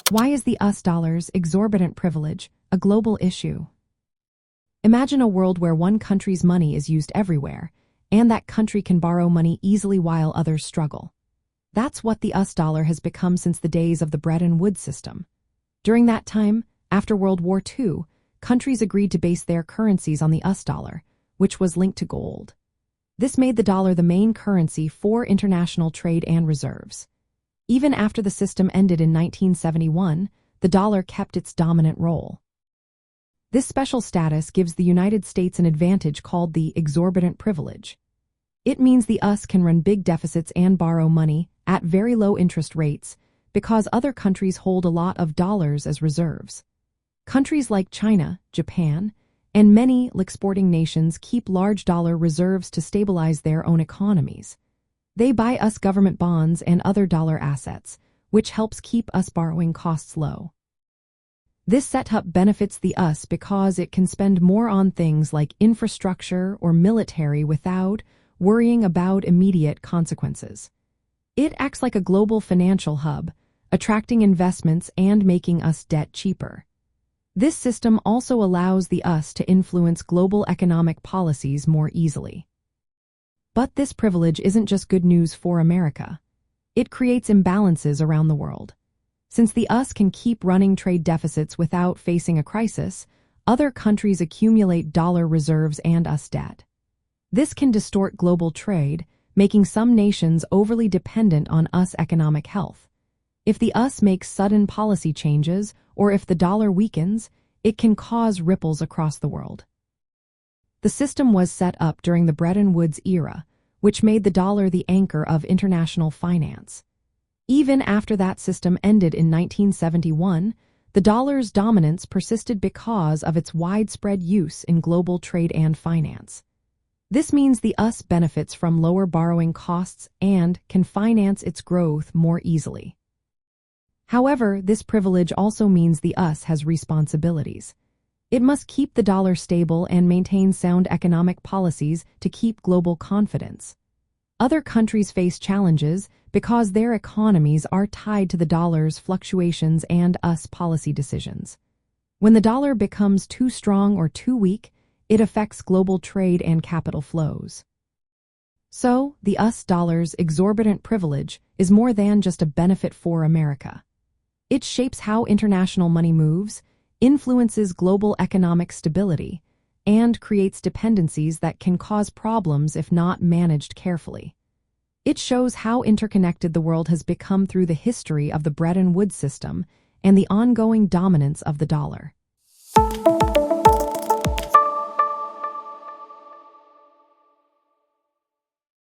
Why is the US dollar's exorbitant privilege a global issue? Imagine a world where one country's money is used everywhere, and that country can borrow money easily while others struggle. That's what the US dollar has become since the days of the Bretton Woods system. During that time, after World War II, countries agreed to base their currencies on the US dollar, which was linked to gold. This made the dollar the main currency for international trade and reserves. Even after the system ended in 1971, the dollar kept its dominant role. This special status gives the United States an advantage called the exorbitant privilege. It means the US can run big deficits and borrow money at very low interest rates because other countries hold a lot of dollars as reserves. Countries like China, Japan, and many exporting nations keep large dollar reserves to stabilize their own economies. They buy US government bonds and other dollar assets, which helps keep US borrowing costs low. This setup benefits the US because it can spend more on things like infrastructure or military without worrying about immediate consequences. It acts like a global financial hub, attracting investments and making US debt cheaper. This system also allows the US to influence global economic policies more easily. But this privilege isn't just good news for America. It creates imbalances around the world. Since the US can keep running trade deficits without facing a crisis, other countries accumulate dollar reserves and US debt. This can distort global trade, making some nations overly dependent on US economic health. If the US makes sudden policy changes, or if the dollar weakens, it can cause ripples across the world. The system was set up during the Bretton Woods era, which made the dollar the anchor of international finance. Even after that system ended in 1971, the dollar's dominance persisted because of its widespread use in global trade and finance. This means the US benefits from lower borrowing costs and can finance its growth more easily. However, this privilege also means the US has responsibilities. It must keep the dollar stable and maintain sound economic policies to keep global confidence. Other countries face challenges because their economies are tied to the dollar's fluctuations and US policy decisions. When the dollar becomes too strong or too weak, it affects global trade and capital flows. So, the US dollar's exorbitant privilege is more than just a benefit for America. It shapes how international money moves, influences global economic stability, and creates dependencies that can cause problems if not managed carefully. It shows how interconnected the world has become through the history of the Bretton Woods system and the ongoing dominance of the dollar.